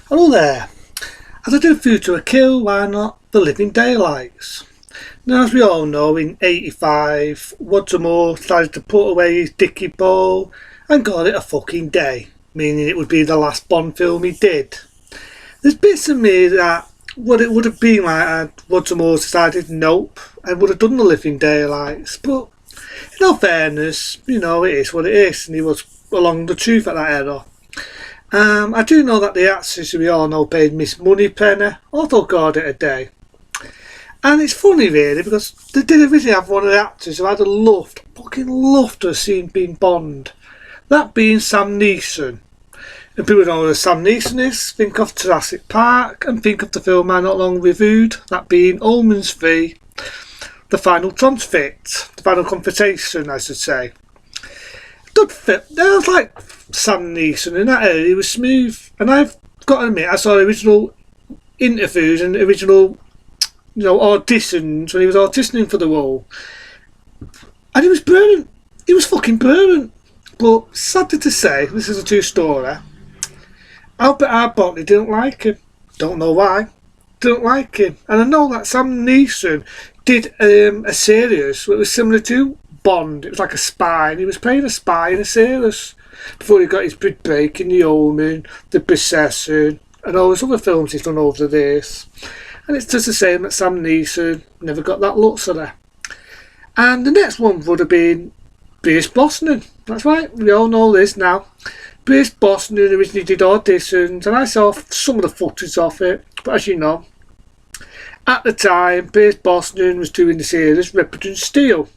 Hello there. As I did Food to a Kill, why not The Living Daylights? Now, as we all know, in '85, Roger Moore decided to put away his dicky ball and call it a fucking day, meaning it would be the last Bond film he did. There's bits of me that what it would have been like had Roger Moore decided nope, and would have done The Living Daylights, but in all fairness, it is what it is, and he was along the truth at that era. I do know that the actress who we all know paid Miss Moneypenny also called it a day. And it's funny really because they did originally have one of the actors who I'd have fucking loved to have seen being Bond. That being Sam Neeson. And people know who Sam Neeson is, think of Jurassic Park and think of the film I not long reviewed, that being Omen's V, The Final Conflict, The Final Confrontation I should say. Good fit. There was like Sam Neeson in that area, he was smooth. And I've got to admit, I saw original interviews and original auditions when he was auditioning for the role. And he was brilliant. He was fucking brilliant. But sadly to say, this is a true story, Albert Arbotney didn't like him. Don't know why. Didn't like him. And I know that Sam Neeson did a series that was similar to Bond. It was like a spy, and he was playing a spy in a series before he got his big break in The Omen, The Possession, and all those other films he's done over the years. And it's just the same that Sam Neeson never got that look sort of. And the next one would have been Pierce Brosnan. That's right, we all know this now. Pierce Brosnan originally did auditions, and I saw some of the footage of it, but as you know, at the time Pierce Brosnan was doing the series Replicant Steel.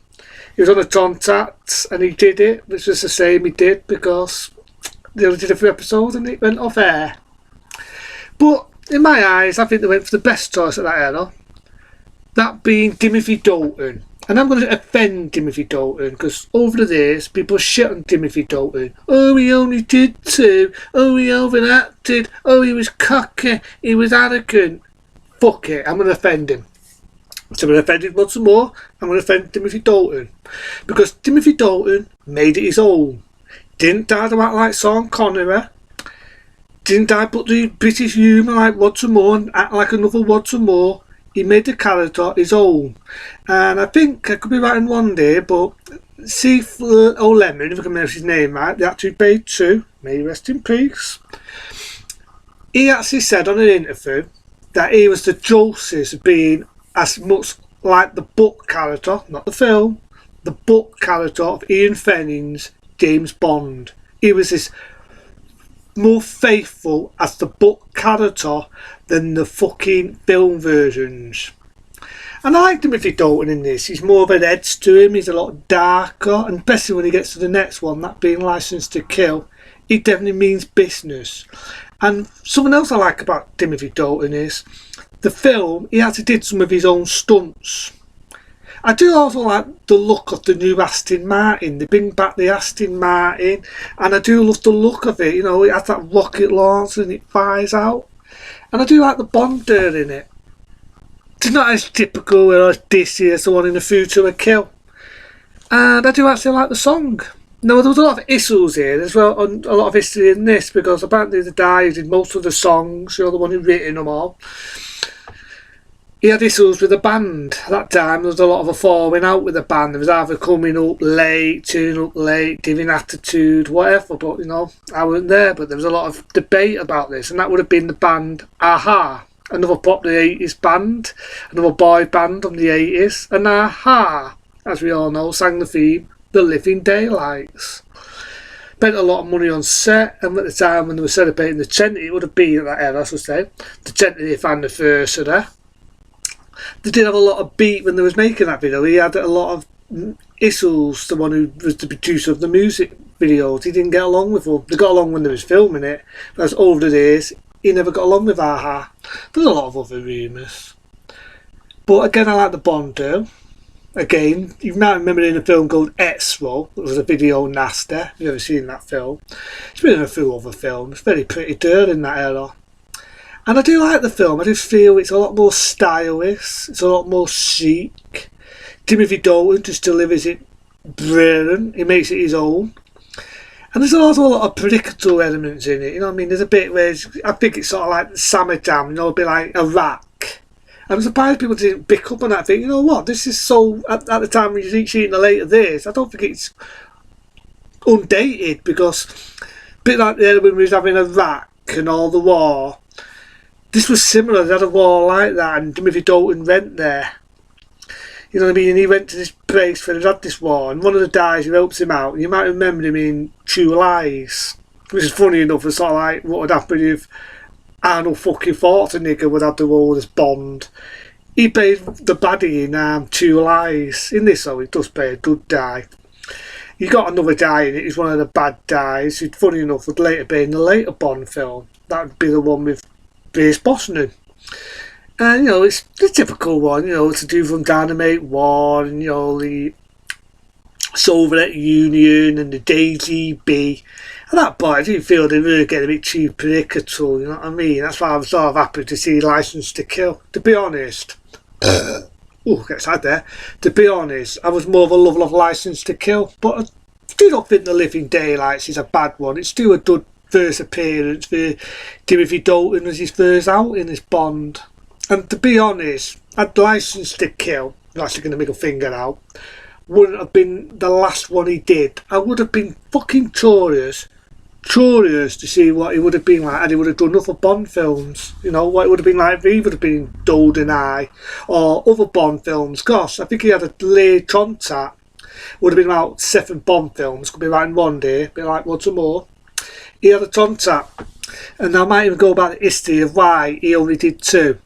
He was on a Contact and he did it, which was the same he did because they only did a few episodes and it went off air. But in my eyes, I think they went for the best choice at that era, that being Timothy Dalton. And I'm going to offend Timothy Dalton because over the years people shit on Timothy Dalton. Oh, he only did two. Oh, he overacted. Oh, he was cocky. He was arrogant. Fuck it, I'm going to offend him. So I'm going to offend him once more. I'm going to offend Timothy Dalton. Because Timothy Dalton made it his own. Didn't die to act like Sean Connery. Didn't die put the British humour like Roger Moore and act like another Roger Moore. He made the character his own. And I think, I could be right in one day, but Steve O'Lemon, if I can remember his name right, the actor who played two, may he rest in peace, he actually said on an interview that he was the justice of being as much like the book character, not the film, the book character of Ian Fleming's James Bond. He was this more faithful as the book character than the fucking film versions. And I like Timothy Dalton in this. He's more of an edge to him, he's a lot darker, and especially when he gets to the next one, that being License to Kill, it definitely means business. And something else I like about Timothy Dalton is the film, he actually did some of his own stunts. I do also like the look of the new Aston Martin. They bring back the Aston Martin, and I do love the look of it. It has that rocket launch and it fires out. And I do like the Bond girl in it. It's not as typical or as dissy as the one in The Food to a Kill. And I do actually like the song. Now, there was a lot of issues here as well, and a lot of history in this, because apparently the guy who did most of the songs, the one who written them all, he had issues with the band. At that time, there was a lot of a falling out with the band. There was either coming up late, tuning up late, giving attitude, whatever. But, I wasn't there. But there was a lot of debate about this. And that would have been the band a-ha, another popular 80s band, another boy band from the 80s. And a-ha, as we all know, sang the theme, The Living Daylights. Spent a lot of money on set, and at the time when they were celebrating the 20th, it would have been at that era, I should say, the 20th anniversary. They did have a lot of beat when they was making that video. He had a lot of issues, the one who was the producer of the music videos. He didn't get along with them. They got along when they was filming it, but as over the years, he never got along with a-ha. There's a lot of other rumours. But again, I like the Bond girl. Again, you might remember in a film called Extra, it was a video nasty. Have you ever seen that film? It's been in a few other films. Very pretty girl in that era. And I do like the film. I just feel it's a lot more stylish. It's a lot more chic. Timothy Dalton just delivers it brilliant. He makes it his own. And there's also a lot of predictable elements in it, you know what I mean? There's a bit where I think it's sort of like Samadam, you know, a bit like Iraq. I'm surprised people didn't pick up on that thing. You know what? This is so, at the time when you're eating the later days, I don't think it's undated, because a bit like when we was having Iraq and all the war, this was similar. They had a war like that, and Timothy Dalton went there. You know what I mean? And he went to this place where they had this war, and one of the guys who helps him out, you might remember him in True Lies, which is funny enough, it's sort of like what would happen if Arnold fucking Schwarzenegger would have the role as Bond. He played the baddie in True Lies. In this, though, he does play a good guy. You got another guy in it, he's one of the bad guys, who, funny enough, would later be in the later Bond film. That would be the one with Pierce Brosnan. And, you know, it's the typical one, you know, to do from Dynamite War, and, you know, the Soviet Union and the DGB. At that point, I do feel they were getting a bit too predictable, you know what I mean? That's why I was sort of happy to see License to Kill. To be honest, get sad there. To be honest, I was more of a lover of License to Kill, but I do not think The Living Daylights is a bad one. It's still a good first appearance for Timothy Dalton as his first outing as Bond. And to be honest, I'd License to Kill, I'm actually going to make a finger out, wouldn't have been the last one he did. I would have been fucking curious to see what it would have been like had he would have done other Bond films. You know, what it would have been like if he would have been GoldenEye or other Bond films. Gosh, I think he had a delayed contact. Would have been about 7 Bond films, could be right in one day, be like once or more. He had a contact, and I might even go about the history of why he only did 2.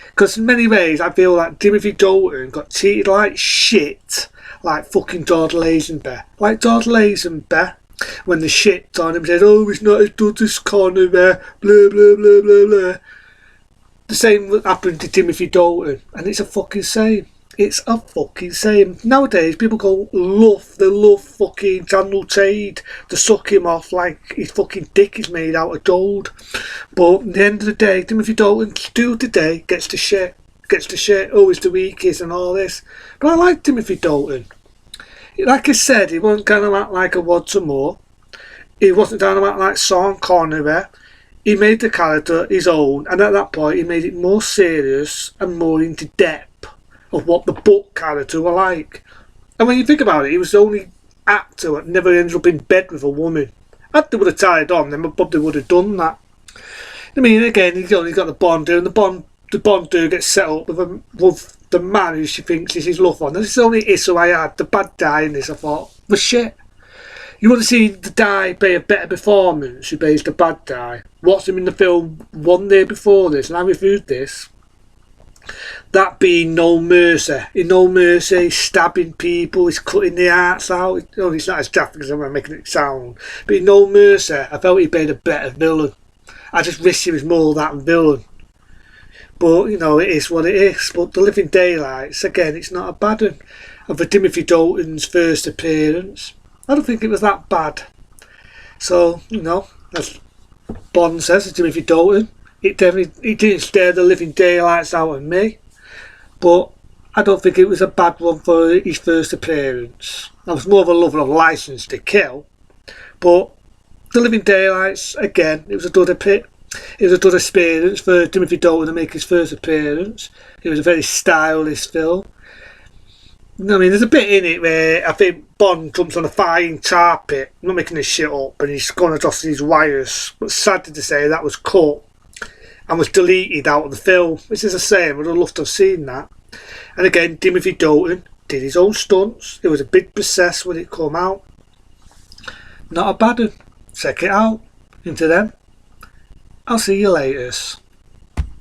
Because in many ways, I feel like Timothy Dalton got treated like shit, like fucking George Lazenby. Like George Lazenby, when the shit on him said, oh, he's not as good as Connery, blah, blah, blah, blah, blah. The same happened to Timothy Dalton, and it's a fucking shame. It's a fucking shame. Nowadays, people they love fucking Daniel Craig to suck him off like his fucking dick is made out of gold. But at the end of the day, Timothy Dalton still today gets the shit. Oh, he's the weakest and all this. But I like Timothy Dalton. Like I said, he wasn't going to act like a Roger Moore. He wasn't going to act like Sean Connery. He made the character his own, and at that point, he made it more serious and more into depth of what the book character were like. And when you think about it, he was the only actor that never ended up in bed with a woman. If they would have tied on, then probably would have done that. I mean, again, he's got the Bond dude, and the Bond dude gets set up with the man who she thinks is his love one. And this is the only issue I had. The bad guy in this, I thought, was shit. You want to see the guy play a better performance who plays the bad guy. Watched him in the film one day before this, and I reviewed this. That being No Mercy. In No Mercy, he's stabbing people, he's cutting the hearts out. It's not as graphic as I'm making it sound. But in No Mercy, I felt he played a better villain. I just wish he was more that villain. But, you know, it is what it is. But The Living Daylights, again, it's not a bad one. And for Timothy Dalton's first appearance, I don't think it was that bad. So, you know, as Bond says to Timothy Dalton, it didn't scare the living daylights out of me, but I don't think it was a bad one for his first appearance. I was more of a lover of License to Kill, but The Living Daylights, again, it was a good experience for Timothy Dalton to make his first appearance. It was a very stylish film. I mean, there's a bit in it where I think Bond comes on a flying carpet, I'm not making this shit up, and he's going across these wires, but sadly to say that was cut and was deleted out of the film, which is a shame. I'd have loved to have seen that. And again, Timothy Dalton did his own stunts. It was a big process when it come out. Not a bad one. Check it out. Until then, I'll see you later.